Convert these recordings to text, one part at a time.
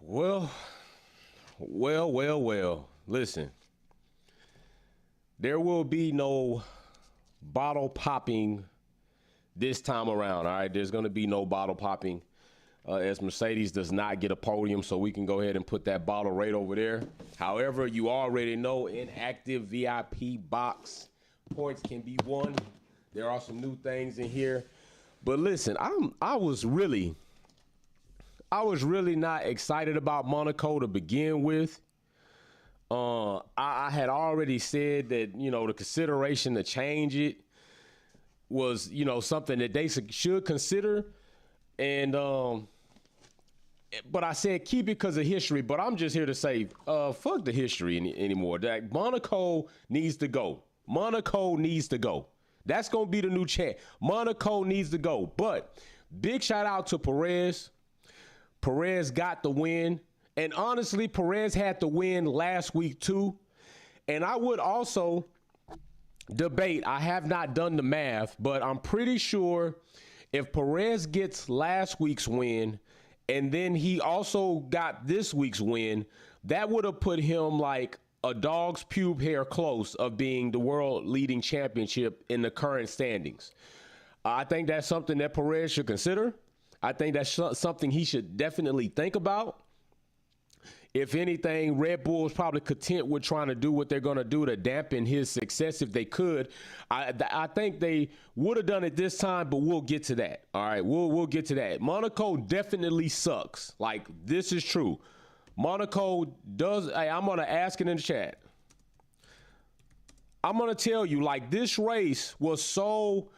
Well, well. Listen, there will be no bottle popping this time around. All right, there's going to be no bottle popping as Mercedes does not get a podium, so we can go ahead and put that bottle right over there. However, you already know inactive VIP box points can be won. There are some new things in here, but listen, I was really not excited about Monaco to begin with. I had already said that, the consideration to change it was, something that they should consider. And, but I said keep it because of history, but I'm just here to say, fuck the history anymore. That Monaco needs to go. Monaco needs to go. That's going to be the new champ. Monaco needs to go. But big shout out to Perez. Perez got the win. And honestly, Perez had the win last week too. And I would also debate, I have not done the math, but I'm pretty sure if Perez gets last week's win and then he also got this week's win, that would have put him like a dog's pube hair close of being the world leading championship in the current standings. I think that's something that Perez should consider. I think that's something he should definitely think about. If anything, Red Bull's probably content with trying to do what they're going to do to dampen his success if they could. I think they would have done it this time, but we'll get to that. All right, we'll get to that. Monaco definitely sucks. Like, this is true. Monaco does. Hey, I'm going to ask it in the chat. I'm going to tell you, like, this race was so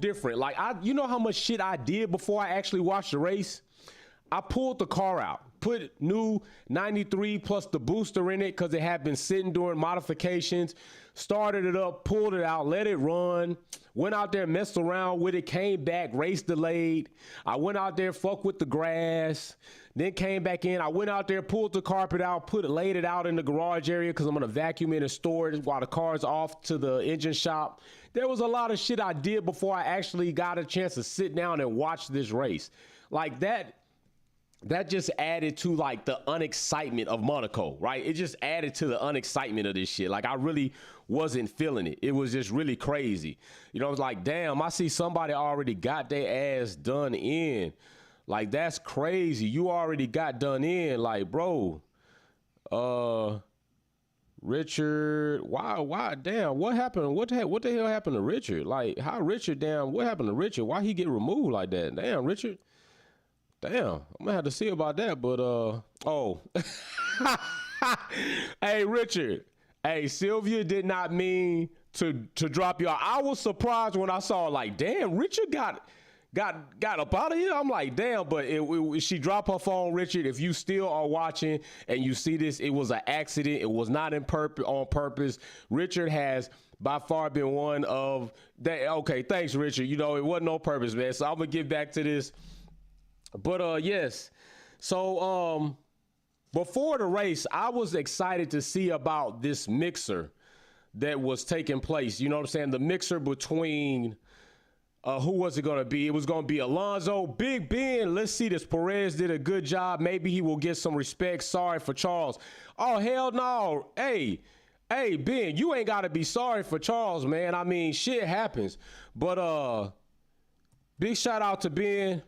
different. Like, you know how much shit I did before I actually watched the race? I pulled the car out, put new 93 plus the booster in it because it had been sitting during modifications, started it up, pulled it out, let it run, went out there, messed around with it, came back, race delayed. I went out there, fucked with the grass, then came back in. I went out there, pulled the carpet out, laid it out in the garage area because I'm going to vacuum it and store it while the car's off to the engine shop. There was a lot of shit I did before I actually got a chance to sit down and watch this race. Like that just added to like the unexcitement of Monaco, right? It just added to the unexcitement of this shit. Like I really wasn't feeling it. It was just really crazy. It was like, damn, I see somebody already got their ass done in. Like that's crazy. You already got done in. Like, bro, Richard, why, damn, what happened? What the hell happened to Richard? Like how Richard, damn, what happened to Richard? Why he get removed like that? Damn, Richard. Damn, I'm gonna have to see about that, but oh. Hey, Richard. Hey, Sylvia did not mean to drop you out. I was surprised when I saw like, damn, Richard got up out of here. I'm like, damn, but she dropped her phone, Richard. If you still are watching and you see this, it was an accident. It was not on purpose. Richard has by far been one of that. Okay, thanks, Richard. It wasn't on purpose, man. So I'm gonna get back to this. But yes, so before the race, I was excited to see about this mixer that was taking place. You know what I'm saying? The mixer between who was it going to be? It was going to be Alonso, Big Ben. Let's see this. Perez did a good job. Maybe he will get some respect. Sorry for Charles. Oh, hell no. Hey, Ben, you ain't got to be sorry for Charles, man. I mean, shit happens. But big shout out to Ben.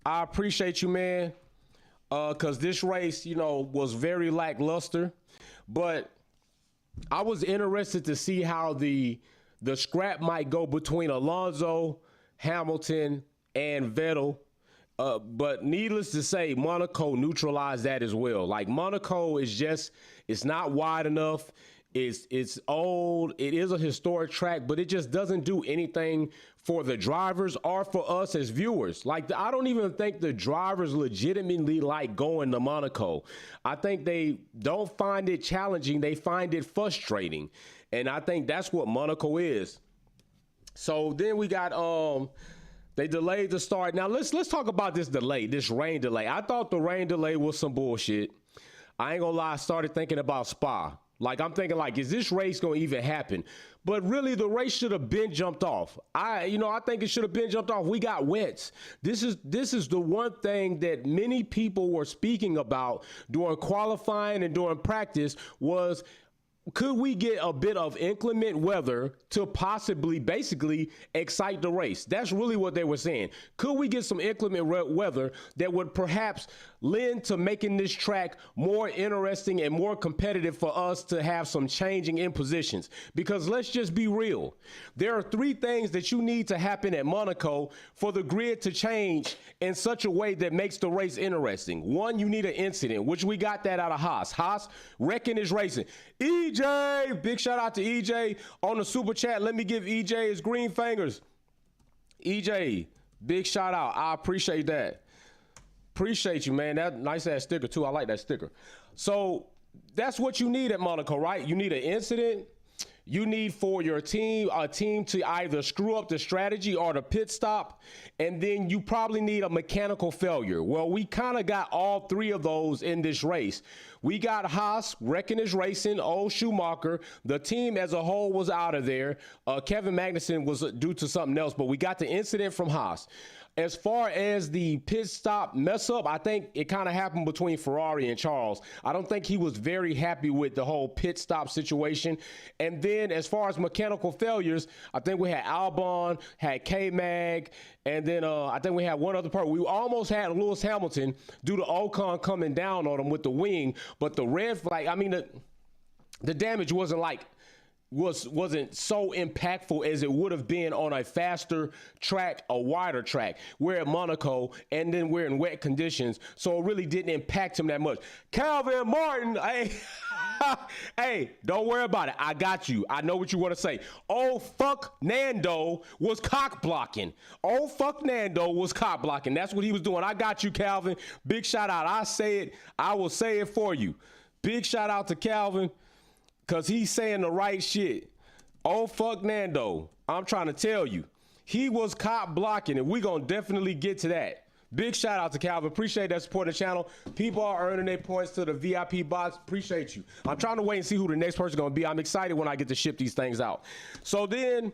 I appreciate you, man, because this race, was very lackluster. But I was interested to see how the scrap might go between Alonso, Hamilton, and Vettel. But needless to say, Monaco neutralized that as well. Like, Monaco is it's not wide enough. It's old. It is a historic track, but it just doesn't do anything for the drivers or for us as viewers. Like, I don't even think the drivers legitimately like going to Monaco. I think they don't find it challenging. They find it frustrating. And I think that's what Monaco is. So then we got, they delayed the start. Now let's talk about this rain delay. I thought the rain delay was some bullshit. I ain't gonna lie, I started thinking about Spa. Like, I'm thinking, like, is this race going to even happen? But really, the race should have been jumped off. I think it should have been jumped off. We got wets. This is the one thing that many people were speaking about during qualifying and during practice was, could we get a bit of inclement weather to possibly basically excite the race? That's really what they were saying. Could we get some inclement weather that would perhaps lend to making this track more interesting and more competitive for us to have some changing in positions? Because let's just be real. There are three things that you need to happen at Monaco for the grid to change in such a way that makes the race interesting. One, you need an incident, which we got that out of Haas. Haas wrecking his racing. EJ, big shout out to EJ on the super chat. Let me give EJ his green fingers. EJ, big shout out. I appreciate that. Appreciate you, man. That nice ass sticker too. I like that sticker. So that's what you need at Monaco, right? You need an incident. You need for your team, a team to either screw up the strategy or the pit stop, and then you probably need a mechanical failure. Well, we kind of got all three of those in this race. We got Haas wrecking his racing, old Schumacher. The team as a whole was out of there. Kevin Magnussen was due to something else, but we got the incident from Haas. As far as the pit stop mess up, I think it kind of happened between Ferrari and Charles. I don't think he was very happy with the whole pit stop situation. And then as far as mechanical failures, I think we had Albon, had K-Mag, and then I think we had one other part. We almost had Lewis Hamilton due to Ocon coming down on him with the wing, but the red flag, I mean, the damage wasn't so impactful as it would have been on a faster track, a wider track. We're at Monaco, and then we're in wet conditions, so it really didn't impact him that much. Calvin Martin, hey, hey, don't worry about it. I got you. I know what you want to say. Oh, fuck, Nando was cock blocking. Oh, fuck, Nando was cock blocking. That's what he was doing. I got you, Calvin. Big shout out. I will say it for you. Big shout out to Calvin. Because he's saying the right shit. Oh, fuck Nando. I'm trying to tell you. He was cop blocking, and we're going to definitely get to that. Big shout out to Calvin. Appreciate that support of the channel. People are earning their points to the VIP box. Appreciate you. I'm trying to wait and see who the next person is going to be. I'm excited when I get to ship these things out. So then,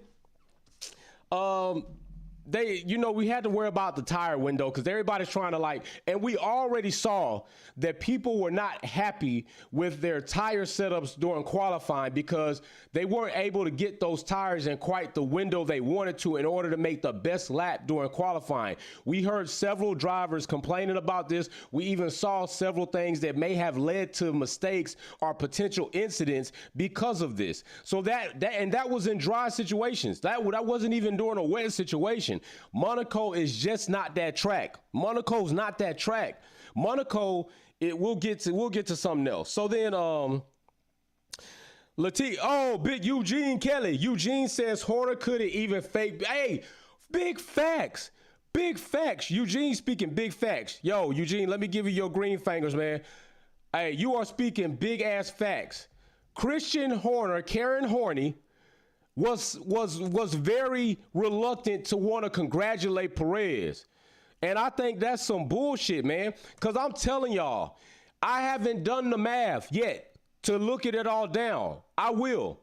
we had to worry about the tire window because everybody's trying to and we already saw that people were not happy with their tire setups during qualifying because they weren't able to get those tires in quite the window they wanted to in order to make the best lap during qualifying. We heard several drivers complaining about this. We even saw several things that may have led to mistakes or potential incidents because of this. So that was in dry situations. That wasn't even during a wet situation. Monaco is just not that track. Monaco's not that track. Monaco, we'll get to something else. So then big Eugene Kelly. Eugene says Horner couldn't even fake. Hey, big facts. Big facts. Eugene speaking big facts. Yo, Eugene, let me give you your green fingers, man. Hey, you are speaking big ass facts. Christian Horner, Karen Horney, was very reluctant to want to congratulate Perez. And I think that's some bullshit, man. Because I'm telling y'all, I haven't done the math yet to look at it all down. I will.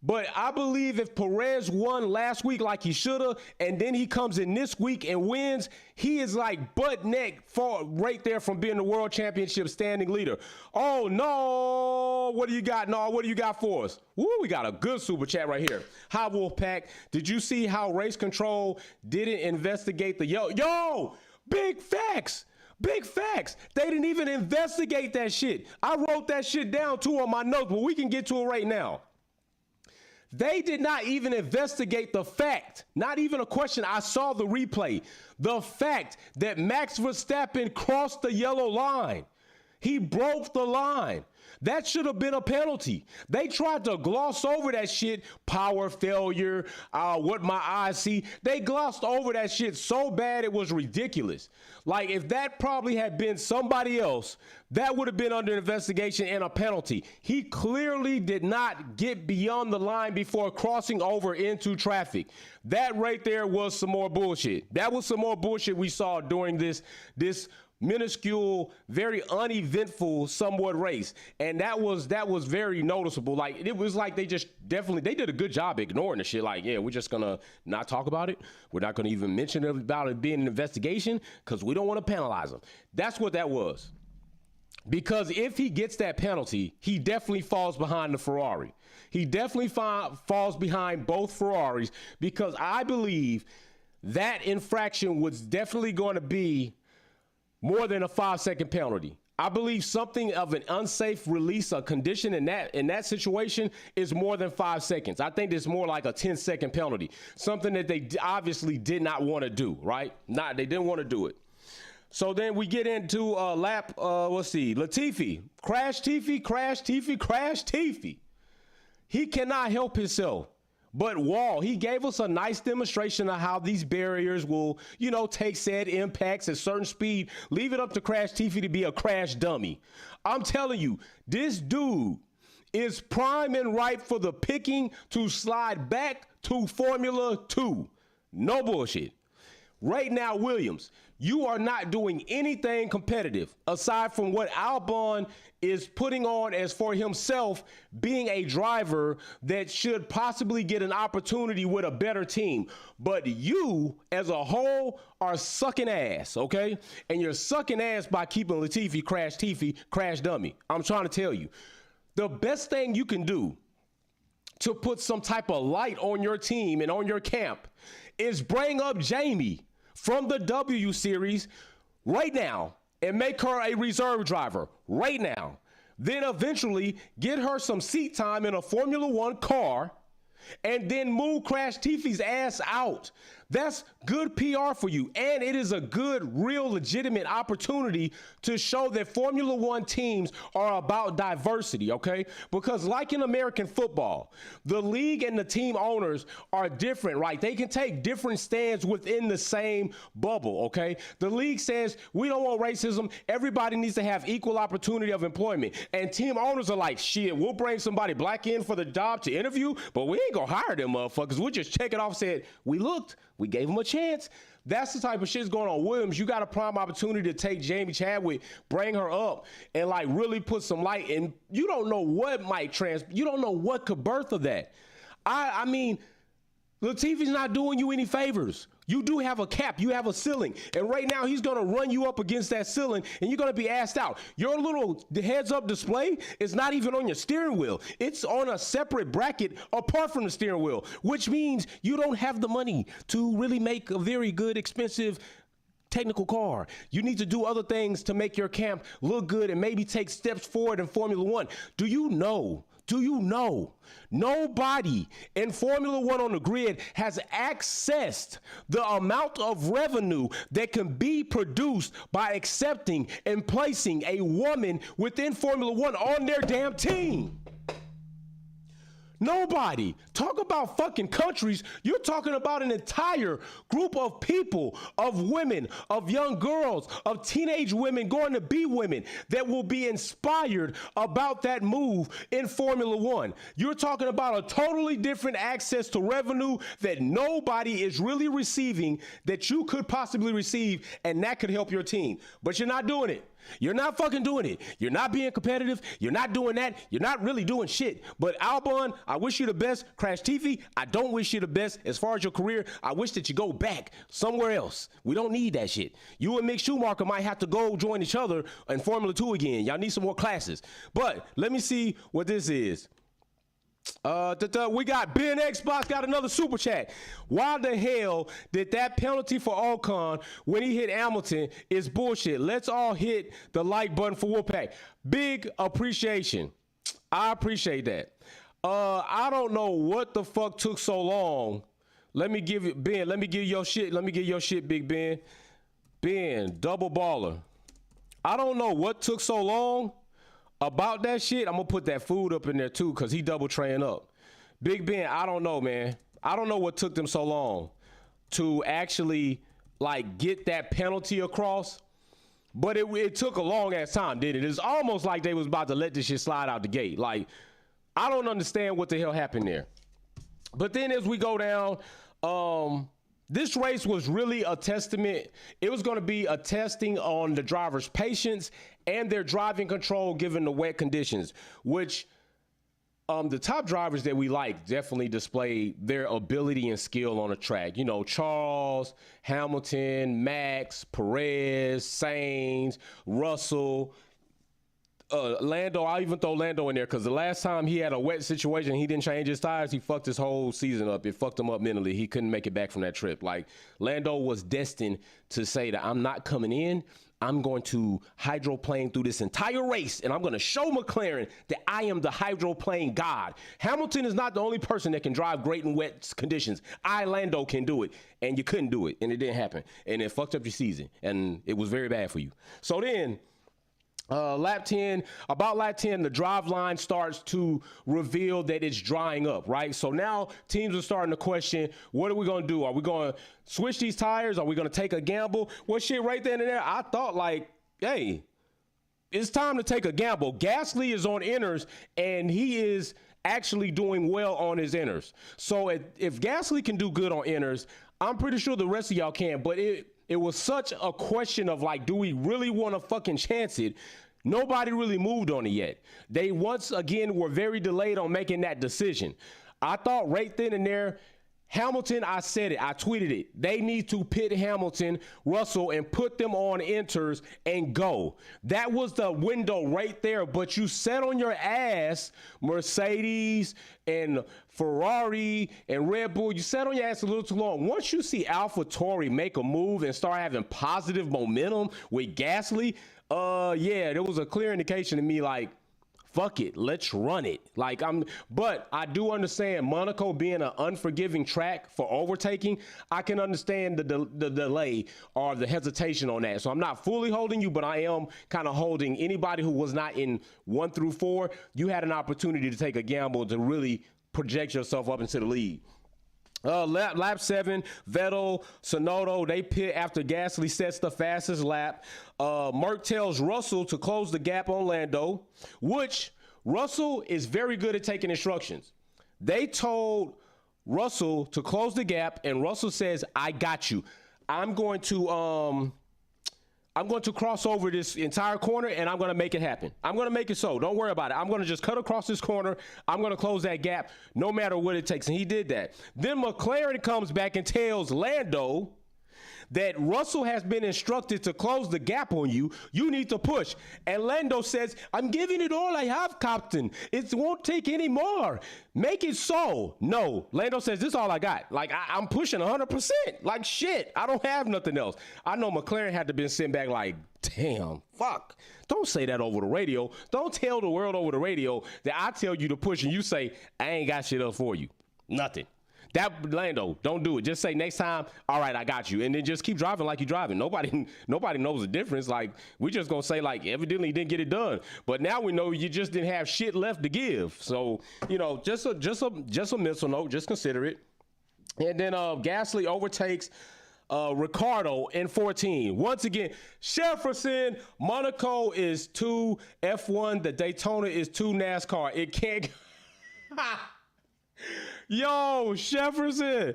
But I believe if Perez won last week like he should have, and then he comes in this week and wins, he is like butt neck right there from being the world championship standing leader. Oh, no. What do you got? No, what do you got for us? Woo, we got a good super chat right here. Hi, Wolfpack. Did you see how race control didn't investigate the Yo, big facts. Big facts. They didn't even investigate that shit. I wrote that shit down too on my notes, but we can get to it right now. They did not even investigate the fact, not even a question. I saw the replay. The fact that Max Verstappen crossed the yellow line. He broke the line. That should have been a penalty. They tried to gloss over that shit. Power failure, what my eyes see. They glossed over that shit so bad it was ridiculous. Like, if that probably had been somebody else, that would have been under investigation and a penalty. He clearly did not get beyond the line before crossing over into traffic. That right there was some more bullshit. That was some more bullshit we saw during this minuscule, very uneventful, somewhat race, and that was very noticeable. Like it was like they did a good job ignoring the shit. Like, yeah, we're just gonna not talk about it. We're not gonna even mention about it being an investigation because we don't want to penalize him. That's what that was. Because if he gets that penalty, he definitely falls behind the Ferrari. He definitely falls behind both Ferraris, because I believe that infraction was definitely going to be more than a 5-second penalty. I believe something of an unsafe release, a condition in that situation is more than 5 seconds. I think it's more like a 10-second penalty, something that they obviously did not want to do, right? They didn't want to do it. So then we get into Latifi. Crash Tifi. He cannot help himself but wall. He gave us a nice demonstration of how these barriers will, take said impacts at certain speed. Leave it up to Crash Tifi to be a crash dummy. I'm telling you, this dude is prime and ripe for the picking to slide back to Formula 2. No bullshit. Right now, Williams, you are not doing anything competitive aside from what Albon is putting on as for himself being a driver that should possibly get an opportunity with a better team. But you, as a whole, are sucking ass, okay? And you're sucking ass by keeping Latifi, crash dummy. I'm trying to tell you, the best thing you can do to put some type of light on your team and on your camp is bring up Jamie from the W Series right now and make her a reserve driver right now. Then eventually get her some seat time in a Formula One car and then move Crash Tifi's ass out. That's good PR for you. And it is a good, real, legitimate opportunity to show that Formula One teams are about diversity, okay? Because like in American football, the league and the team owners are different, right? They can take different stands within the same bubble, okay? The league says we don't want racism. Everybody needs to have equal opportunity of employment. And team owners are like, shit, we'll bring somebody black in for the job to interview, but we ain't gonna hire them motherfuckers. We'll just check it off, said, we looked. We gave him a chance. That's the type of shit's going on. Williams, you got a prime opportunity to take Jamie Chadwick, bring her up, and like really put some light in. You don't know what you don't know what could birth of that. I mean, Latifi's not doing you any favors. You do have a cap. You have a ceiling. And right now, he's going to run you up against that ceiling, and you're going to be asked out. Your little heads-up display is not even on your steering wheel. It's on a separate bracket apart from the steering wheel, which means you don't have the money to really make a very good, expensive technical car. You need to do other things to make your camp look good and maybe take steps forward in Formula One. Do you know nobody in Formula One on the grid has accessed the amount of revenue that can be produced by accepting and placing a woman within Formula One on their damn team? Nobody. Talk about fucking countries. You're talking about an entire group of people, of women, of young girls, of teenage women going to be women that will be inspired about that move in Formula One. You're talking about a totally different access to revenue that nobody is really receiving that you could possibly receive, and that could help your team. But you're not doing it. You're not fucking doing it. You're not being competitive. You're not doing that. You're not really doing shit. But Albon, I wish you the best. Crash Tifi, I don't wish you the best. As far as your career, I wish that you go back somewhere else. We don't need that shit. You and Mick Schumacher might have to go join each other in Formula 2 again. Y'all need some more classes. But let me see what this is. We got Ben Xbox got another super chat. Why the hell did that penalty for Ocon when he hit Hamilton is bullshit? Let's all hit the like button for Wolfpack. Big appreciation. I appreciate that. I don't know what the fuck took so long. Let me give you Ben. Let me give your shit. Let me give your shit, Big Ben. Ben, double baller. I don't know what took so long about that shit. I'm gonna put that food up in there too, cause he double train up. Big Ben, I don't know, man. I don't know what took them so long to actually like get that penalty across, but it took a long ass time, didn't it? It's almost like they was about to let this shit slide out the gate. Like, I don't understand what the hell happened there. But then as we go down, this race was really a testament. It was going to be a testing on the driver's patience and their driving control given the wet conditions, which the top drivers that we like definitely displayed their ability and skill on the track. You know, Charles, Hamilton, Max, Perez, Sainz, Russell, Lando. I'll even throw Lando in there because the last time he had a wet situation, he didn't change his tires. He fucked his whole season up. It fucked him up mentally. He couldn't make it back from that trip. Like, Lando was destined to say that I'm not coming in. I'm going to hydroplane through this entire race, and I'm going to show McLaren that I am the hydroplane god. Hamilton is not the only person that can drive great in wet conditions. Lando, can do it, and you couldn't do it, and it didn't happen, and it fucked up your season, and it was very bad for you. So then, lap 10, the drive line starts to reveal that it's drying up, right? So now teams are starting to question, what are we going to do? Are we going to switch these tires? Are we going to take a gamble? Well, shit, right then and there, I thought like, hey, it's time to take a gamble. Gasly is on inners, and he is actually doing well on his inners. So if Gasly can do good on inners, I'm pretty sure the rest of y'all can, but it was such a question of like, do we really want to fucking chance it? Nobody really moved on it yet. They once again were very delayed on making that decision. I thought right then and there, Hamilton, I said it, I tweeted it. They need to pit Hamilton, Russell, and put them on inters and go. That was the window right there, but you sat on your ass, Mercedes and Ferrari and Red Bull, you sat on your ass a little too long. Once you see AlphaTauri make a move and start having positive momentum with Gasly, yeah, there was a clear indication to me like, fuck it, let's run it. But I do understand Monaco being an unforgiving track for overtaking. I can understand the delay or the hesitation on that. So I'm not fully holding you, but I am kind of holding anybody who was not in 1 through 4. You had an opportunity to take a gamble to really project yourself up into the lead. Lap 7, Vettel, Tsunoda, they pit after Gasly sets the fastest lap. Merck tells Russell to close the gap on Lando, which Russell is very good at taking instructions. They told Russell to close the gap, and Russell says, I got you. I'm going to cross over this entire corner, and I'm going to make it happen. I'm going to make it so. Don't worry about it. I'm going to just cut across this corner. I'm going to close that gap no matter what it takes. And he did that. Then McLaren comes back and tells Lando that Russell has been instructed to close the gap on you. You need to push. And Lando says, I'm giving it all I have, Captain. It won't take any more. Make it so. No. Lando says, this is all I got. Like, I'm pushing 100%. Like, shit. I don't have nothing else. I know McLaren had to been sitting back like, damn, fuck. Don't say that over the radio. Don't tell the world over the radio that I tell you to push and you say, I ain't got shit else for you. Nothing. That, Lando, don't do it. Just say next time, all right, I got you. And then just keep driving like you're driving. Nobody knows the difference. Like, we just going to say, like, evidently you didn't get it done. But now we know you just didn't have shit left to give. So, you know, just a mental note. Just consider it. And then Gasly overtakes Ricardo in 14. Once again, Jefferson, Monaco is 2 F1. The Daytona is 2 NASCAR. It can't... Yo, Jefferson,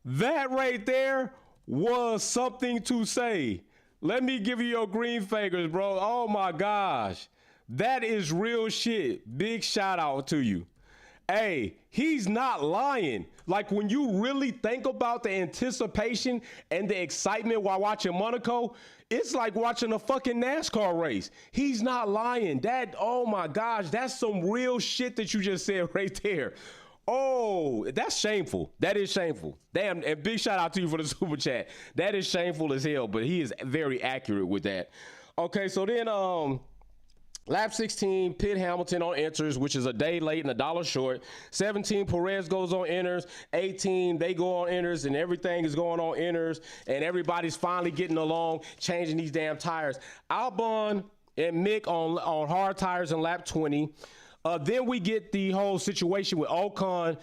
that right there was something to say. Let me give you your green fingers, bro. Oh, my gosh. That is real shit. Big shout out to you. Hey, he's not lying. Like, when you really think about the anticipation and the excitement while watching Monaco, it's like watching a fucking NASCAR race. He's not lying. That, oh, my gosh, that's some real shit that you just said right there. Oh, that's shameful. That is shameful. Damn, and big shout out to you for the super chat. That is shameful as hell, but he is very accurate with that. Okay, so then lap 16, pit Hamilton on inters, which is a day late and $1 short. 17, Perez goes on inters. 18, they go on inters, and everything is going on inters, and everybody's finally getting along, changing these damn tires. Albon and Mick on hard tires in lap 20. Then we get the whole situation with Ocon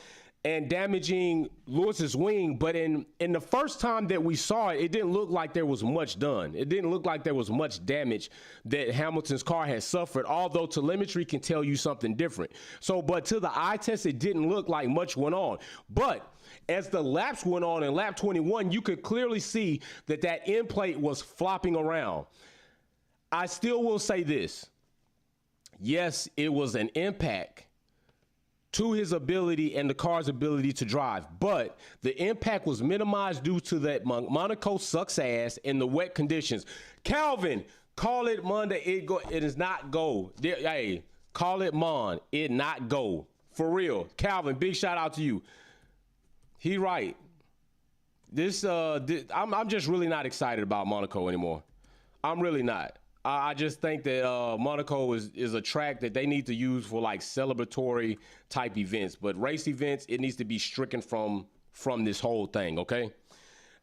and damaging Lewis's wing. But in the first time that we saw it, it didn't look like there was much done. It didn't look like there was much damage that Hamilton's car had suffered, although telemetry can tell you something different. So, but to the eye test, it didn't look like much went on. But as the laps went on in lap 21, you could clearly see that that end plate was flopping around. I still will say this. Yes, it was an impact to his ability and the car's ability to drive, but the impact was minimized due to that Monaco sucks ass in the wet conditions. Calvin, call it Monday. It is not go. Hey, call it Mon. It not go. For real. Calvin, big shout out to you. He right. I'm just really not excited about Monaco anymore. I'm really not. I just think that Monaco is a track that they need to use for like celebratory type events, but race events, it needs to be stricken from this whole thing, okay?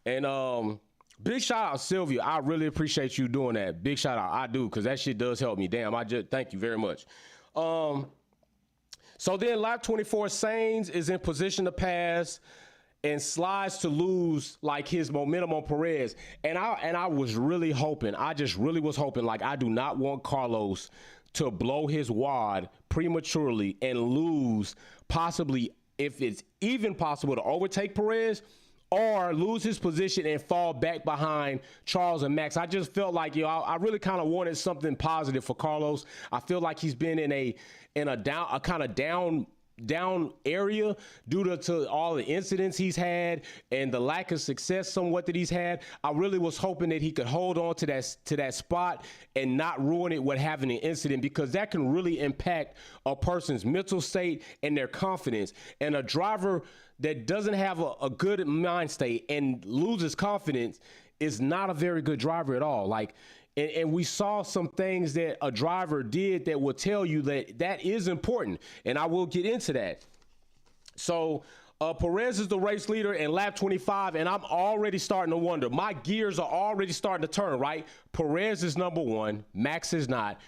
And big shout out Sylvia. I really appreciate you doing that. Big shout out. I do, because that shit does help me. Damn, I just thank you very much. So then lap 24, Sainz is in position to pass and slides to lose like his momentum on Perez. And I was really hoping, I just really was hoping, like, I do not want Carlos to blow his wad prematurely and lose, possibly, if it's even possible, to overtake Perez or lose his position and fall back behind Charles and Max. I just felt like, I really kind of wanted something positive for Carlos. I feel like he's been in a kind of down area due to all the incidents he's had and the lack of success somewhat that he's had. I really was hoping that he could hold on to that spot and not ruin it with having an incident, because that can really impact a person's mental state and their confidence. And a driver that doesn't have a good mind state and loses confidence is not a very good driver at all. Like, and we saw some things that a driver did that will tell you that is important. And I will get into that. So Perez is the race leader in lap 25, and I'm already starting to wonder. My gears are already starting to turn, right? Perez is number one. Max is not.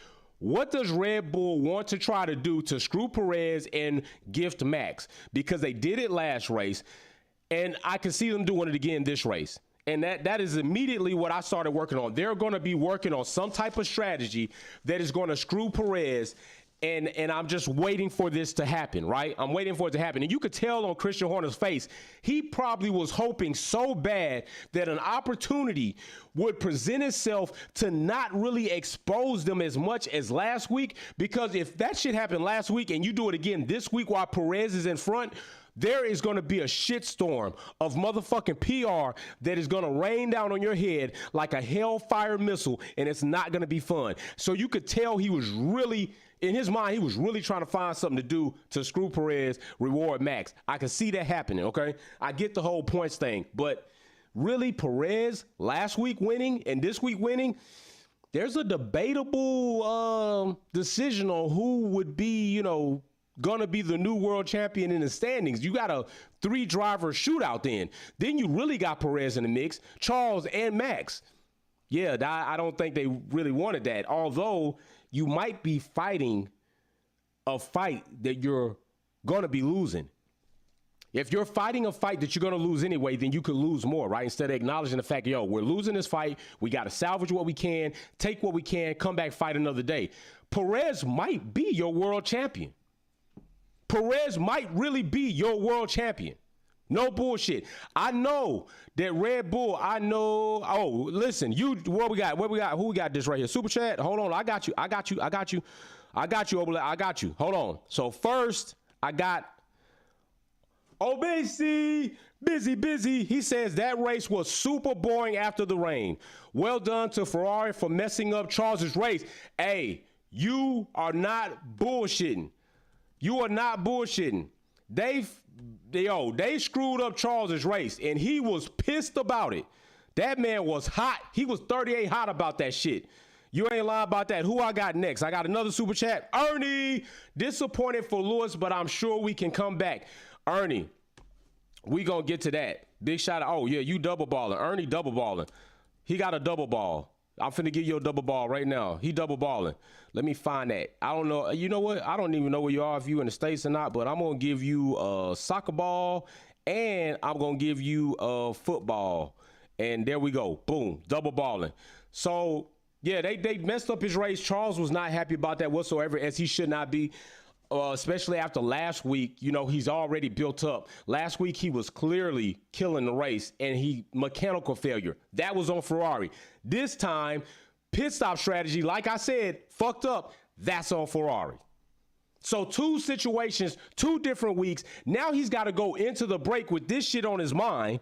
What does Red Bull want to try to do to screw Perez and gift Max? Because they did it last race, and I can see them doing it again this race. And that is immediately what I started working on. They're going to be working on some type of strategy that is going to screw Perez, and I'm just waiting for this to happen, right? I'm waiting for it to happen. And you could tell on Christian Horner's face, he probably was hoping so bad that an opportunity would present itself to not really expose them as much as last week, because if that shit happened last week and you do it again this week while Perez is in front, there is going to be a shitstorm of motherfucking PR that is going to rain down on your head like a hellfire missile, and it's not going to be fun. So you could tell he was really, in his mind, he was really trying to find something to do to screw Perez, reward Max. I can see that happening, okay? I get the whole points thing, but really, Perez last week winning and this week winning, there's a debatable decision on who would be, gonna be the new world champion in the standings. You got a 3-driver shootout then you really got Perez in the mix, Charles and Max. Yeah, I don't think they really wanted that, although you might be fighting a fight that you're gonna be losing. If you're fighting a fight that you're gonna lose anyway, then you could lose more, right? Instead of acknowledging the fact, we're losing this fight, we gotta salvage what we can, take what we can, come back, fight another day. Perez might be your world champion. Perez might really be your world champion. No bullshit. I know that Red Bull, oh, listen, what we got? Who we got this right here? Super chat? Hold on, I got you, Obele, I got you. Hold on. So first, I got OBC, busy. He says that race was super boring after the rain. Well done to Ferrari for messing up Charles's race. Hey, you are not bullshitting. You are not bullshitting. They screwed up Charles's race, and he was pissed about it. That man was hot. He was 38 hot about that shit. You ain't lying about that. Who I got next? I got another super chat. Ernie, disappointed for Lewis, but I'm sure we can come back. Ernie, we gonna get to that. Big shout out. Oh yeah, you double balling. Ernie double balling. He got a double ball. I'm finna give you a double ball right now. He double balling. Let me find that. I don't know. You know what? I don't even know where you are, if you in the States or not, but I'm going to give you a soccer ball and I'm going to give you a football. And there we go. Boom. Double balling. So, yeah, they messed up his race. Charles was not happy about that whatsoever, as he should not be. Especially after last week, you know, he's already built up. Last week, he was clearly killing the race, and mechanical failure. That was on Ferrari. This time, pit stop strategy, like I said, fucked up. That's on Ferrari. So 2 situations, 2 different weeks. Now he's got to go into the break with this shit on his mind.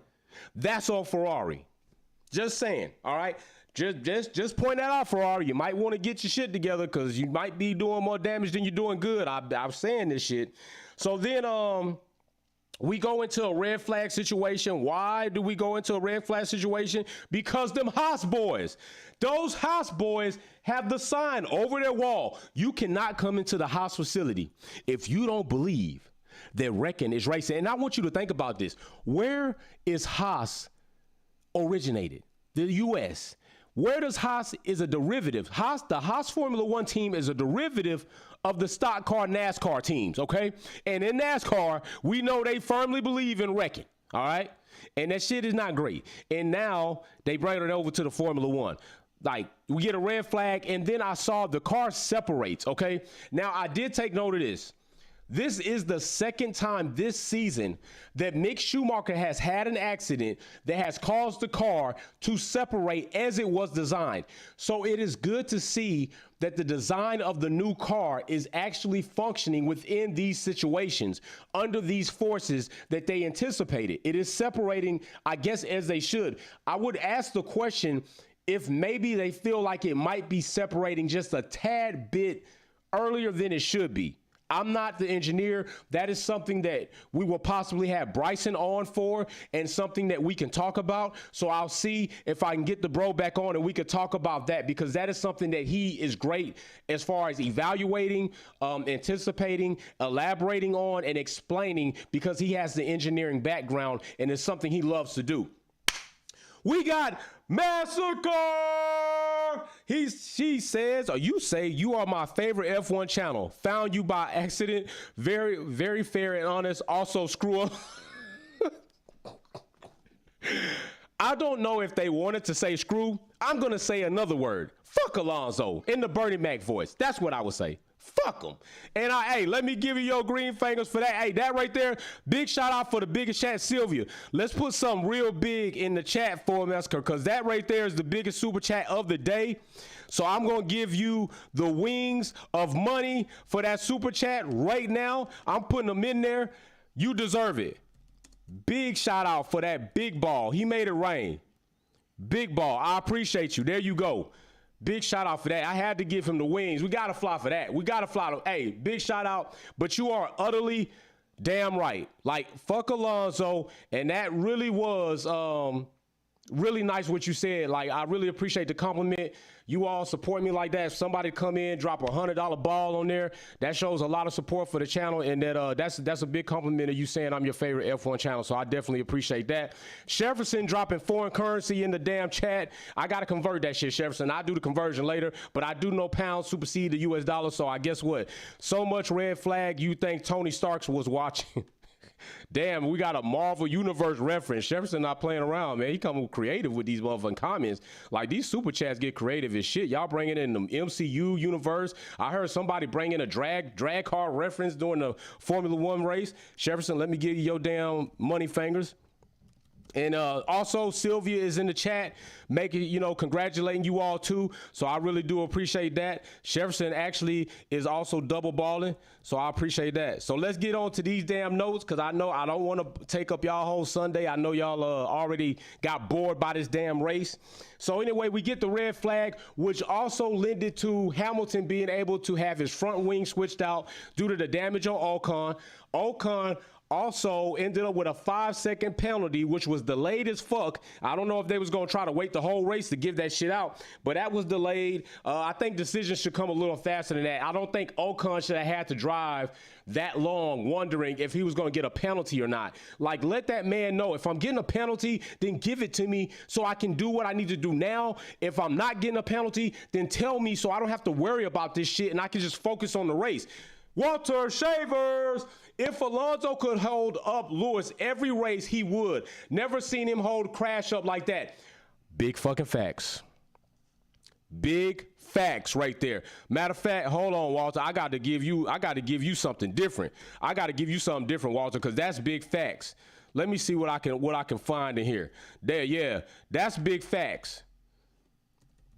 That's on Ferrari. Just saying, all right? Just point that out, Ferrari. You might want to get your shit together because you might be doing more damage than you're doing good. I'm saying this shit. So then we go into a red flag situation. Why do we go into a red flag situation? Because them Haas boys. Those Haas boys have the sign over their wall. You cannot come into the Haas facility if you don't believe that Reckon is racing. And I want you to think about this. Where is Haas originated? The U.S. Where does Haas is a derivative? The Haas Formula One team is a derivative of the stock car NASCAR teams, okay? And in NASCAR, we know they firmly believe in wrecking, all right? And that shit is not great. And now they bring it over to the Formula One. Like, we get a red flag, and then I saw the car separates, okay? Now, I did take note of this. This is the second time this season that Mick Schumacher has had an accident that has caused the car to separate as it was designed. So it is good to see that the design of the new car is actually functioning within these situations under these forces that they anticipated. It is separating, I guess, as they should. I would ask the question if maybe they feel like it might be separating just a tad bit earlier than it should be. I'm not the engineer. That is something that we will possibly have Bryson on for and something that we can talk about. So I'll see if I can get the bro back on and we could talk about that, because that is something that he is great as far as evaluating, anticipating, elaborating on, and explaining, because he has the engineering background and it's something he loves to do. We got Massacre! She says, or you say, you are my favorite F1 channel. Found you by accident. Very, very fair and honest. Also, screw up. I don't know if they wanted to say screw. I'm going to say another word. Fuck Alonso in the Bernie Mac voice. That's what I would say. Fuck them. And hey, let me give you your green fingers for that. Hey, that right there, big shout out for the biggest chat, Sylvia. Let's put something real big in the chat for Massacre, because that right there is the biggest super chat of the day. So I'm going to give you the wings of money for that super chat right now. I'm putting them in there. You deserve it. Big shout out for that big ball. He made it rain. Big ball. I appreciate you. There you go. Big shout out for that. I had to give him the wings. We got to fly for that. We got to fly. Hey, big shout out. But you are utterly damn right. Like, fuck Alonso. And that really was really nice what you said. Like, I really appreciate the compliment. You all support me like that. If somebody come in, drop $100 ball on there, that shows a lot of support for the channel, and that's a big compliment of you saying I'm your favorite F1 channel. So I definitely appreciate that. Jefferson dropping foreign currency in the damn chat. I gotta convert that shit, Jefferson. I do the conversion later, but I do know pounds supersede the US dollar. So I guess what? So much red flag. You think Tony Stark was watching? Damn, we got a Marvel Universe reference. Jefferson not playing around, man. He come creative with these motherfucking comments. Like, these super chats get creative as shit. Y'all bringing in the MCU universe. I heard somebody bring in a drag car reference during the Formula One race. Jefferson, let me give you your damn money fingers. And also, Sylvia is in the chat, congratulating you all too. So I really do appreciate that. Jefferson actually is also double balling, so I appreciate that. So let's get on to these damn notes, because I know I don't want to take up y'all whole Sunday. I know y'all already got bored by this damn race. So anyway, we get the red flag, which also lended to Hamilton being able to have his front wing switched out due to the damage on Ocon. Ocon also ended up with a 5-second penalty, which was delayed as fuck. I don't know if they was going to try to wait the whole race to give that shit out, but that was delayed. I think decisions should come a little faster than that. I don't think Ocon should have had to drive that long wondering if he was going to get a penalty or not. Like, let that man know, if I'm getting a penalty, then give it to me so I can do what I need to do now. If I'm not getting a penalty, then tell me so I don't have to worry about this shit and I can just focus on the race. Walter Shavers, if Alonso could hold up Lewis every race, he would. Never seen him hold Crash up like that. Big fucking facts. Big facts right there. Matter of fact, hold on, Walter. I got to give you something different. I got to give you something different, Walter, because that's big facts. Let me see what I can find in here. There, yeah, that's big facts.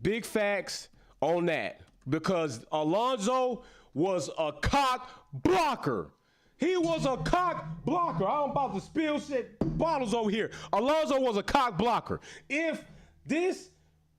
Big facts on that, because Alonso was a cock blocker. He was a cock blocker. I'm about to spill shit bottles over here. Alonso was a cock blocker. If this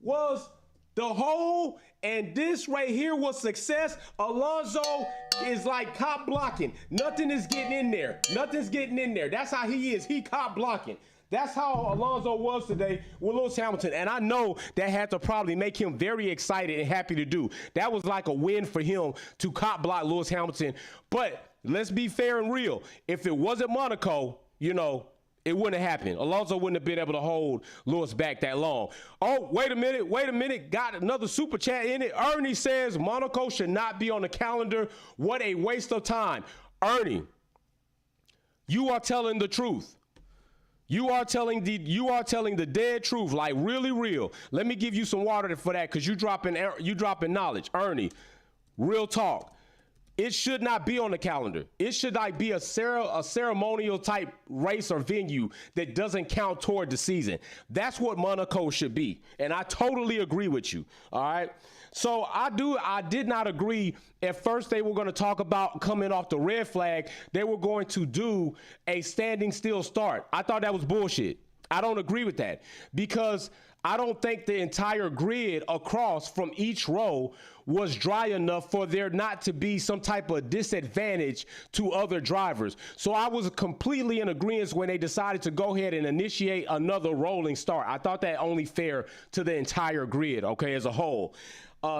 was the whole and this right here was success, Alonso is like cop blocking. Nothing is getting in there. Nothing's getting in there. That's how he is. He cop blocking. That's how Alonso was today with Lewis Hamilton. And I know that had to probably make him very excited and happy to do. That was like a win for him to cop block Lewis Hamilton. But let's be fair and real. If it wasn't Monaco, you know, it wouldn't have happened. Alonso wouldn't have been able to hold Lewis back that long. Oh, wait a minute. Got another super chat in it. Ernie says Monaco should not be on the calendar. What a waste of time. Ernie, you are telling the truth. You are telling the dead truth, like really real. Let me give you some water for that, because you dropping knowledge. Ernie, real talk. It should not be on the calendar. It should like be a ceremonial type race or venue that doesn't count toward the season. That's what Monaco should be. And I totally agree with you. All right. So I did not agree. At first they were going to talk about coming off the red flag. They were going to do a standing still start. I thought that was bullshit. I don't agree with that, because I don't think the entire grid across from each row was dry enough for there not to be some type of disadvantage to other drivers. So I was completely in agreement when they decided to go ahead and initiate another rolling start. I thought that only fair to the entire grid, okay, as a whole.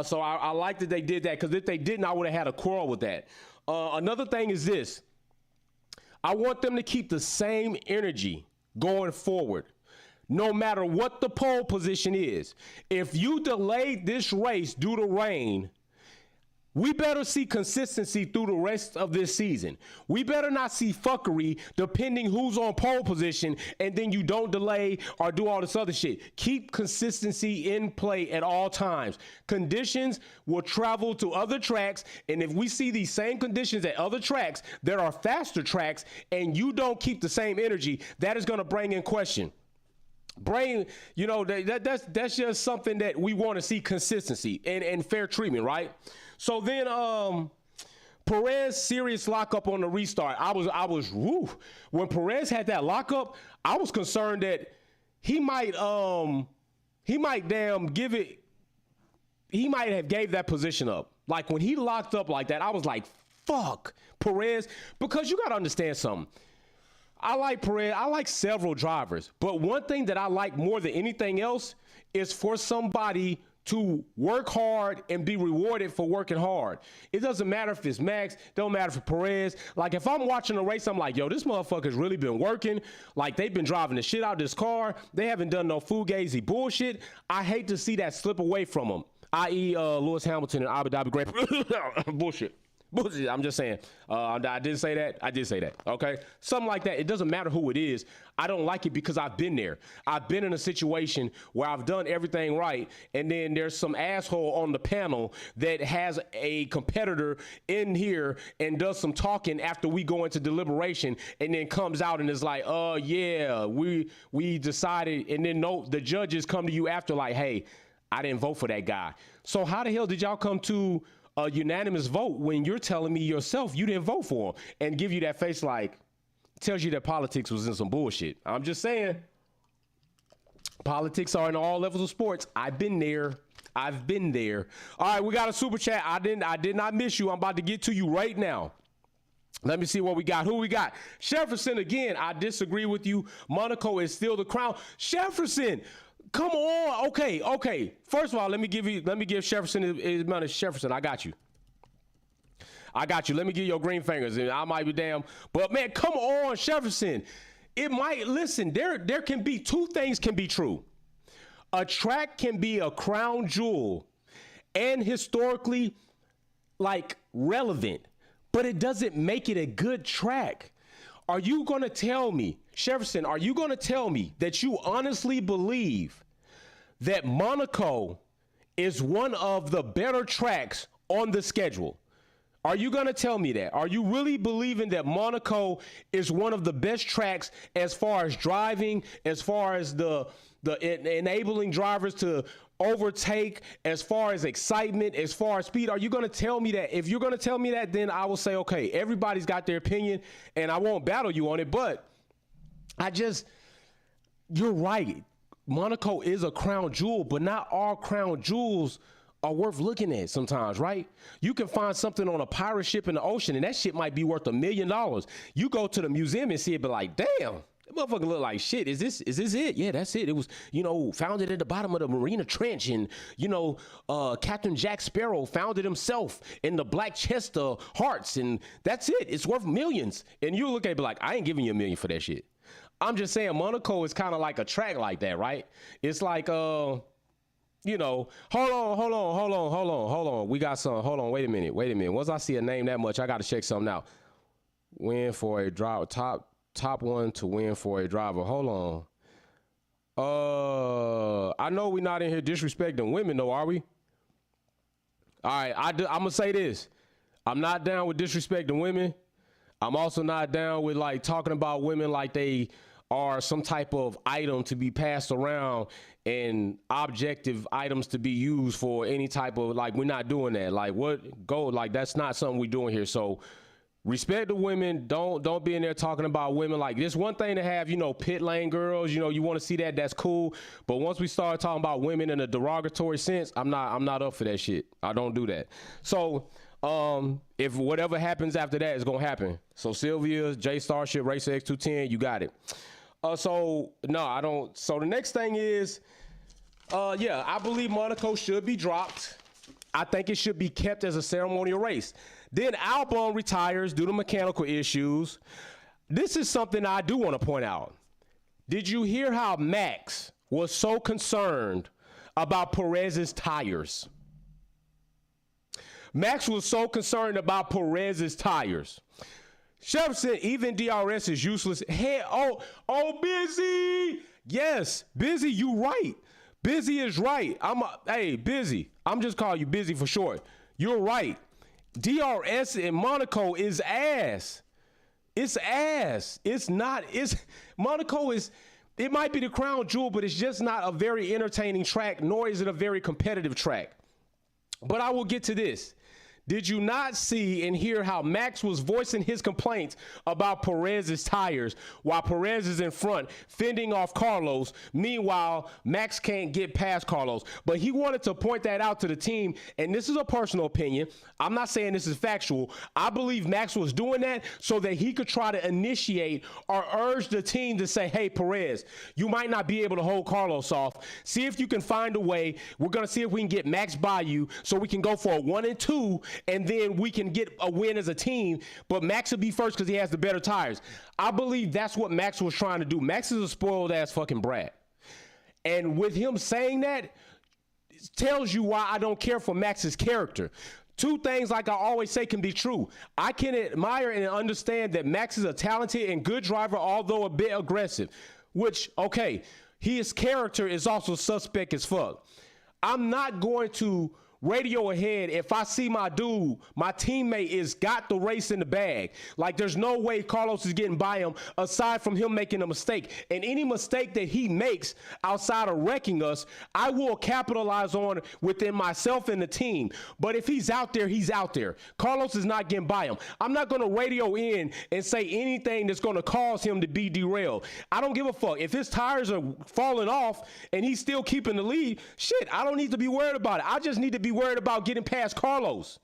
So I like that they did that, because if they didn't, I would have had a quarrel with that. Another thing is this. I want them to keep the same energy going forward, no matter what the pole position is. If you delayed this race due to rain, we better see consistency through the rest of this season. We better not see fuckery depending who's on pole position and then you don't delay or do all this other shit. Keep consistency in play at all times. Conditions will travel to other tracks, and if we see these same conditions at other tracks that are faster tracks and you don't keep the same energy, that is going to bring in question. You know, that's just something that we want to see, consistency and fair treatment, right? So then Perez serious lockup on the restart. I was woo. When Perez had that lockup, I was concerned that he might have gave that position up. Like when he locked up like that, I was like, fuck, Perez, because you got to understand something. I like Perez. I like several drivers, but one thing that I like more than anything else is for somebody to work hard and be rewarded for working hard. It doesn't matter if it's Max, don't matter if Perez. Like if I'm watching a race, I'm like, yo, this motherfucker's really been working. Like they've been driving the shit out of this car. They haven't done no fugazi bullshit. I hate to see that slip away from them, i.e. Lewis Hamilton and Abu Dhabi Grand Prix. Bullshit. I'm just saying. I didn't say that. I did say that. Okay. Something like that. It doesn't matter who it is. I don't like it because I've been there. I've been in a situation where I've done everything right, and then there's some asshole on the panel that has a competitor in here and does some talking after we go into deliberation, and then comes out and is like, yeah, we decided, and then the judges come to you after like, hey, I didn't vote for that guy. So how the hell did y'all come to a unanimous vote when you're telling me yourself you didn't vote for him, and give you that face like tells you that politics was in some bullshit? I'm just saying, politics are in all levels of sports. I've been there. All right, we got a super chat. I did not miss you. I'm about to get to you right now. Let me see what we got. Who we got? Jefferson again. I disagree with you. Monaco is still the crown. Jefferson, come on. Okay. First of all, let me give Jefferson his money. Jefferson, I got you. Let me give your green fingers. I might be damn, but man, come on, Jefferson. It might listen. There can be two things can be true. A track can be a crown jewel and historically like relevant, but it doesn't make it a good track. Are you going to tell me, Jefferson, are you going to tell me that you honestly believe that Monaco is one of the better tracks on the schedule? Are you going to tell me that? Are you really believing that Monaco is one of the best tracks as far as driving, as far as the enabling drivers to overtake, as far as excitement, as far as speed? Are you going to tell me that? If you're going to tell me that, then I will say, okay, everybody's got their opinion and I won't battle you on it. But you're right. Monaco is a crown jewel, but not all crown jewels are worth looking at sometimes, right? You can find something on a pirate ship in the ocean and that shit might be worth $1 million. You go to the museum and see it, but like, damn, that motherfucker look like shit. Is this it? Yeah, that's it. It was, founded at the bottom of the Marina Trench, and, Captain Jack Sparrow found it himself in the Black Chest of Hearts, and that's it. It's worth millions. And you look at it be like, I ain't giving you $1 million for that shit. I'm just saying Monaco is kind of like a track like that, right? It's like, hold on. We got some. Hold on. Wait a minute. Once I see a name that much, I got to check something out. Win for a driver. Top one to win for a driver. Hold on. I know we're not in here disrespecting women, though, are we? All right. I'm going to say this. I'm not down with disrespecting women. I'm also not down with like talking about women like they are some type of item to be passed around and objective items to be used for any type of, like, we're not doing that. Like, that's not something we're doing here. So respect the women. Don't be in there talking about women. Like, this one thing to have, pit lane girls, you want to see that, that's cool. But once we start talking about women in a derogatory sense, I'm not up for that shit. I don't do that. So if whatever happens after that is gonna happen. So Sylvia, J Starship, Racer X210, you got it. So no, I don't. So the next thing is, I believe Monaco should be dropped. I think it should be kept as a ceremonial race. Then Albon retires due to mechanical issues. This is something I do want to point out. Did you hear how Max was so concerned about Perez's tires? Max was so concerned about Perez's tires. Jefferson, even DRS is useless. Hey, Busy. Yes, Busy, you right. Busy is right. Busy. I'm just calling you Busy for short. You're right. DRS in Monaco is ass. It's ass. Monaco is, it might be the crown jewel, but it's just not a very entertaining track, nor is it a very competitive track. But I will get to this. Did you not see and hear how Max was voicing his complaints about Perez's tires while Perez is in front fending off Carlos? Meanwhile, Max can't get past Carlos. But he wanted to point that out to the team, and this is a personal opinion. I'm not saying this is factual. I believe Max was doing that so that he could try to initiate or urge the team to say, hey, Perez, you might not be able to hold Carlos off. See if you can find a way. We're going to see if we can get Max by you so we can go for a 1 and 2, and then we can get a win as a team. But Max will be first because he has the better tires. I believe that's what Max was trying to do. Max is a spoiled ass fucking brat. And with him saying that, it tells you why I don't care for Max's character. Two things, like I always say, can be true. I can admire and understand that Max is a talented and good driver, although a bit aggressive, which, okay, his character is also suspect as fuck. I'm not going to radio ahead if I see my dude, my teammate, is got the race in the bag. Like, there's no way Carlos is getting by him aside from him making a mistake. And any mistake that he makes outside of wrecking us, I will capitalize on within myself and the team. But if he's out there, he's out there. Carlos is not getting by him. I'm not going to radio in and say anything that's going to cause him to be derailed. I don't give a fuck. If his tires are falling off and he's still keeping the lead, shit, I don't need to be worried about it. I just need to be worried about getting past Carlos.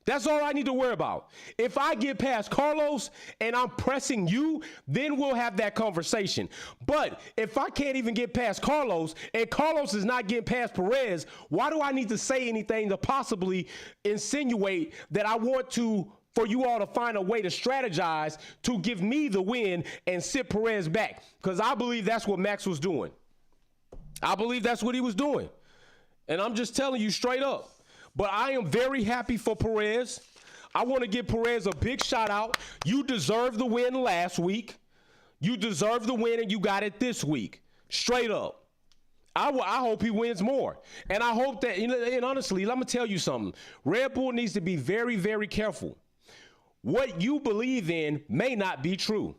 That's all I need to worry about. If I get past Carlos and I'm pressing you, then we'll have that conversation. But if I can't even get past Carlos and Carlos is not getting past Perez, why do I need to say anything to possibly insinuate that I want to, for you all to find a way to strategize to give me the win and sit Perez back? Because I believe that's what Max was doing. I believe that's what he was doing. And I'm just telling you straight up. But I am very happy for Perez. I want to give Perez a big shout out. You deserved the win last week. You deserved the win, and you got it this week. Straight up. I hope he wins more. And I hope that, and honestly, let me tell you something. Red Bull needs to be very, very careful. What you believe in may not be true.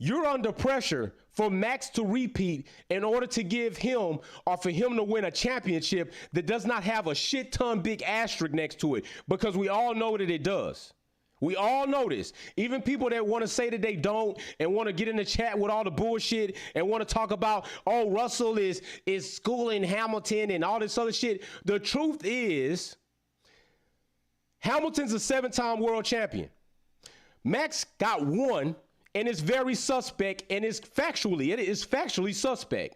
You're under pressure for Max to repeat in order to give him or for him to win a championship that does not have a shit ton big asterisk next to it, because we all know that it does. We all know this. Even people that want to say that they don't and want to get in the chat with all the bullshit and want to talk about, oh, Russell is schooling Hamilton and all this other shit. The truth is, Hamilton's a 7-time world champion. Max got one. And it's very suspect, and it is factually suspect.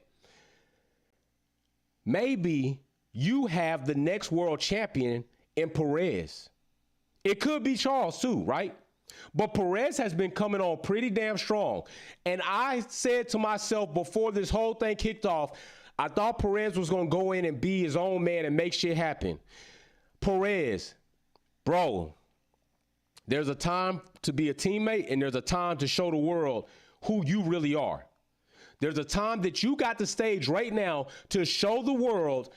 Maybe you have the next world champion in Perez. It could be Charles too, right? But Perez has been coming on pretty damn strong. And I said to myself before this whole thing kicked off, I thought Perez was going to go in and be his own man and make shit happen. Perez, bro. There's a time to be a teammate, and there's a time to show the world who you really are. There's a time that you got the stage right now to show the world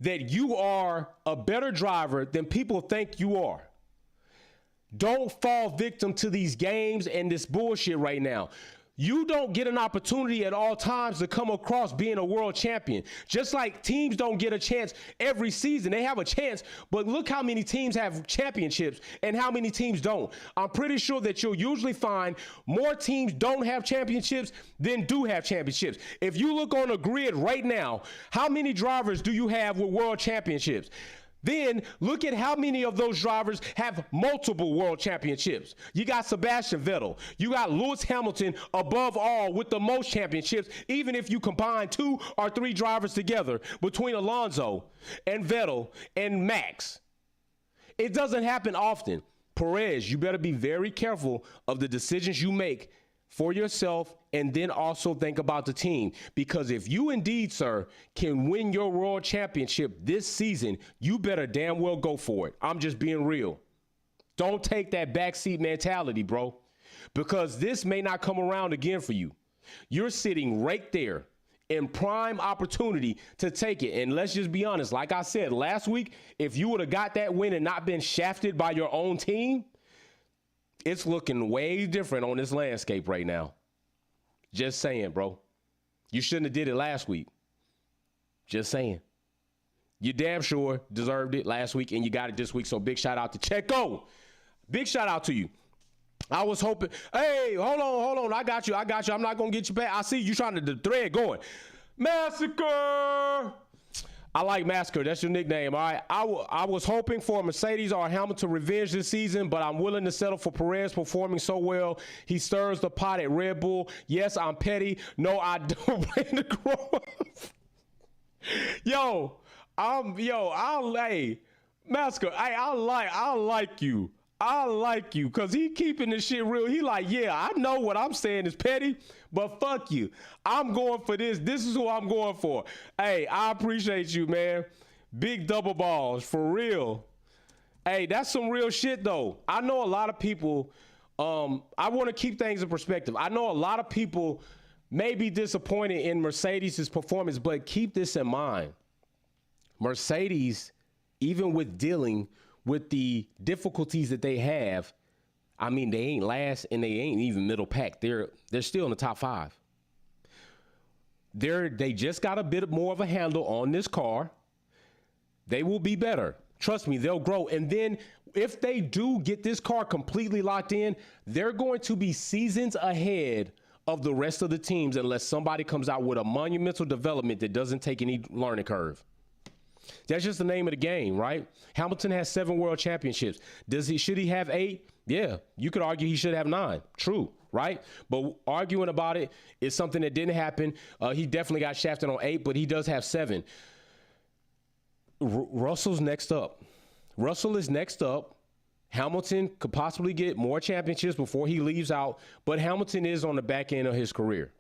that you are a better driver than people think you are. Don't fall victim to these games and this bullshit right now. You don't get an opportunity at all times to come across being a world champion. Just like teams don't get a chance every season. They have a chance, but look how many teams have championships and how many teams don't. I'm pretty sure that you'll usually find more teams don't have championships than do have championships. If you look on a grid right now, how many drivers do you have with world championships? Then look at how many of those drivers have multiple world championships. You got Sebastian Vettel. You got Lewis Hamilton above all with the most championships, even if you combine 2 or 3 drivers together between Alonso and Vettel and Max. It doesn't happen often. Perez, you better be very careful of the decisions you make for yourself, and then also think about the team. Because if you indeed, sir, can win your world championship this season, you better damn well go for it. I'm just being real. Don't take that backseat mentality, bro, because this may not come around again for you. You're sitting right there in prime opportunity to take it. And let's just be honest. Like I said last week, if you would have got that win and not been shafted by your own team, it's looking way different on this landscape right now. Just saying, bro. You shouldn't have did it last week. Just saying. You damn sure deserved it last week, and you got it this week. So big shout out to Checo. Big shout out to you. I was hoping, hey, hold on. I got you. I'm not going to get you back. I see you trying to the thread going. Massacre. I like Massacre. That's your nickname, all right? I was hoping for a Mercedes or a Hamilton revenge this season, but I'm willing to settle for Perez performing so well. He stirs the pot at Red Bull. Yes, I'm petty. No, I don't plan to grow up. Massacre, I like you. I like you because he keeping this shit real. He like, yeah, I know what I'm saying is petty, but fuck you. I'm going for this. This is who I'm going for. Hey, I appreciate you, man. Big double balls, for real. Hey, that's some real shit, though. I know a lot of people, I want to keep things in perspective. I know a lot of people may be disappointed in Mercedes' performance, but keep this in mind. Mercedes, even with dealing with the difficulties that they have, I mean, they ain't last and they ain't even middle pack. They're still in the top 5. They just got a bit more of a handle on this car. They will be better. Trust me, they'll grow. And then if they do get this car completely locked in, they're going to be seasons ahead of the rest of the teams unless somebody comes out with a monumental development that doesn't take any learning curve. That's just the name of the game, right? Hamilton has 7 world championships. Should he have 8? Yeah, you could argue he should have 9. True, right? But arguing about it is something that didn't happen. He definitely got shafted on 8, but he does have 7. Russell's next up. Russell is next up. Hamilton could possibly get more championships before he leaves out, but Hamilton is on the back end of his career.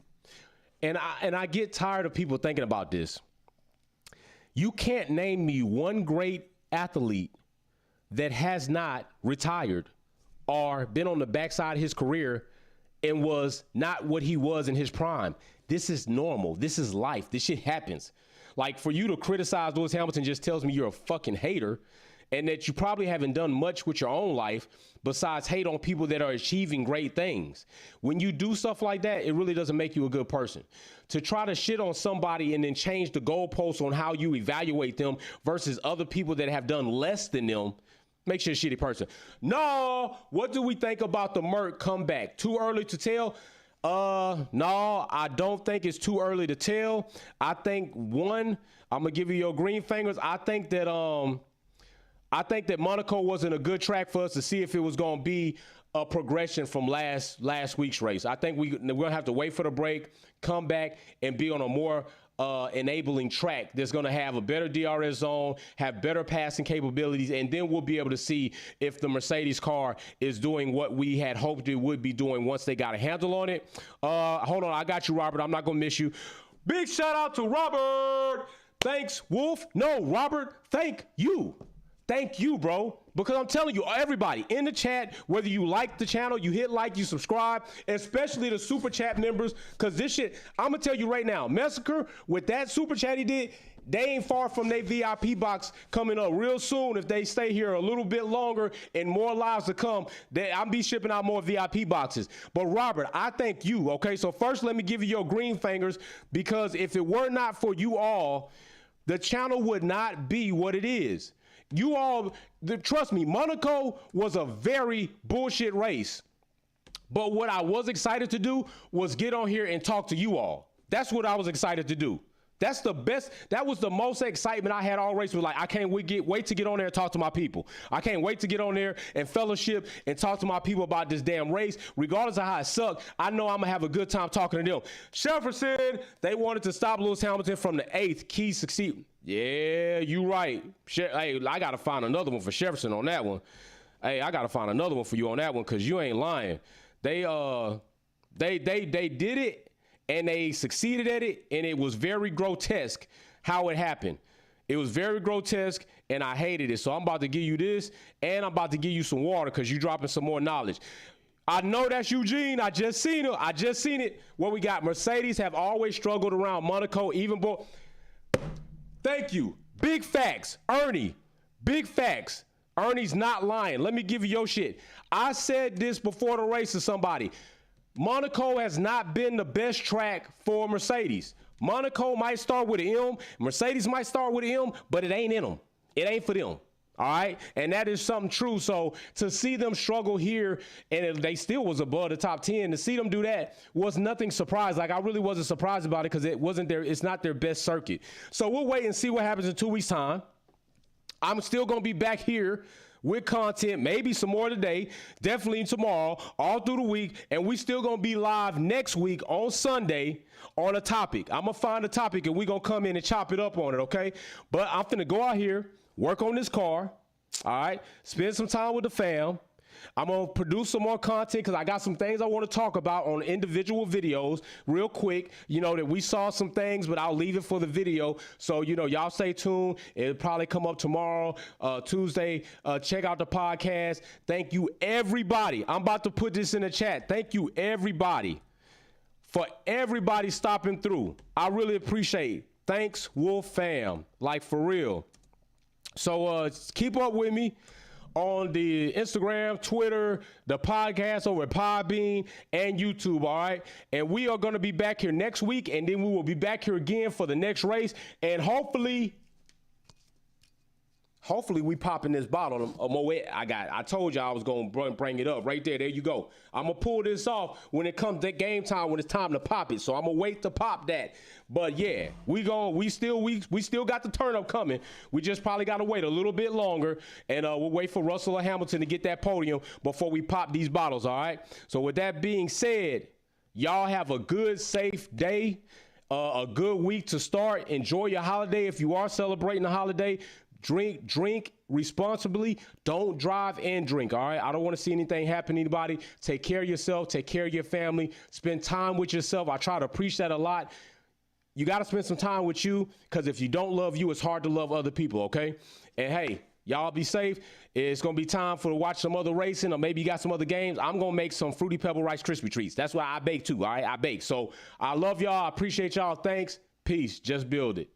And I get tired of people thinking about this. You can't name me one great athlete that has not retired or been on the backside of his career and was not what he was in his prime. This is normal. This is life. This shit happens. Like, for you to criticize Lewis Hamilton just tells me you're a fucking hater, and that you probably haven't done much with your own life besides hate on people that are achieving great things. When you do stuff like that, it really doesn't make you a good person. To try to shit on somebody and then change the goalposts on how you evaluate them versus other people that have done less than them makes you a shitty person. No, what do we think about the Merc comeback? Too early to tell? No, I don't think it's too early to tell. I think, one, I'm gonna give you your green fingers. I think that Monaco wasn't a good track for us to see if it was going to be a progression from last week's race. I think we're going to have to wait for the break, come back, and be on a more enabling track that's going to have a better DRS zone, have better passing capabilities, and then we'll be able to see if the Mercedes car is doing what we had hoped it would be doing once they got a handle on it. Hold on, I got you, Robert. I'm not going to miss you. Big shout out to Robert. Thanks, Wolf. No, Robert, thank you. Thank you, bro, because I'm telling you, everybody in the chat, whether you like the channel, you hit like, you subscribe, especially the super chat members, because this shit, I'm going to tell you right now, Massacre, with that super chat he did, they ain't far from their VIP box coming up real soon. If they stay here a little bit longer and more lives to come, I'll be shipping out more VIP boxes. But Robert, I thank you, okay? So first, let me give you your green fingers, because if it were not for you all, the channel would not be what it is. You all, trust me, Monaco was a very bullshit race. But what I was excited to do was get on here and talk to you all. That's what I was excited to do. That's the best. That was the most excitement I had all race. Was like, I can't wait to get on there and talk to my people. I can't wait to get on there and fellowship and talk to my people about this damn race. Regardless of how it sucked, I know I'm going to have a good time talking to them. Jefferson, they wanted to stop Lewis Hamilton from the 8th. Key succeed. Yeah, you right. Hey, I got to find another one for Jefferson on that one. Hey, I got to find another one for you on that one, because you ain't lying. They did it, and they succeeded at it, and it was very grotesque how it happened. It was very grotesque, and I hated it. So I'm about to give you this, and I'm about to give you some water, because you're dropping some more knowledge. I know that's Eugene. I just seen it. What we got? Mercedes have always struggled around Monaco, even though. Thank you. Big facts. Ernie, big facts. Ernie's not lying. Let me give you your shit. I said this before the race to somebody. Monaco has not been the best track for Mercedes. Monaco might start with an M. Mercedes might start with an M, but it ain't in them. It ain't for them. All right. And that is something true. So to see them struggle here, and they still was above the top 10, to see them do that was nothing surprised. Like, I really wasn't surprised about it, because it's not their best circuit. So we'll wait and see what happens in 2 weeks' time. I'm still going to be back here with content, maybe some more today, definitely tomorrow, all through the week. And we still going to be live next week on Sunday on a topic. I'm going to find a topic, and we're going to come in and chop it up on it. Okay. But I'm finna go out here, work on this car, all right, spend some time with the fam. I'm going to produce some more content, because I got some things I want to talk about on individual videos real quick. You know, that we saw some things, but I'll leave it for the video. So, you know, y'all stay tuned. It'll probably come up tomorrow, Tuesday. Check out the podcast. Thank you, everybody. I'm about to put this in the chat. Thank you, everybody, for everybody stopping through. I really appreciate it. Thanks, Wolf fam. Like, for real. So keep up with me on the Instagram, Twitter, the podcast over at Podbean, and YouTube, all right? And we are going to be back here next week, and then we will be back here again for the next race. And hopefully, hopefully we popping this bottle of Moet. I told you I was going to bring it up right there. There you go. I'm going to pull this off when it comes to game time, when it's time to pop it. So I'm going to wait to pop that. But yeah, we still got the turn up coming. We just probably got to wait a little bit longer, and we'll wait for Russell or Hamilton to get that podium before we pop these bottles, all right? So with that being said, y'all have a good, safe day, a good week to start. Enjoy your holiday if you are celebrating the holiday. Drink responsibly. Don't drive and drink, all right? I don't want to see anything happen to anybody. Take care of yourself. Take care of your family. Spend time with yourself. I try to preach that a lot. You got to spend some time with you, because if you don't love you, it's hard to love other people, okay? And hey, y'all be safe. It's going to be time to watch some other racing, or maybe you got some other games. I'm going to make some Fruity Pebble Rice Krispie Treats. That's why I bake too, all right? I bake. So I love y'all. I appreciate y'all. Thanks. Peace. Just build it.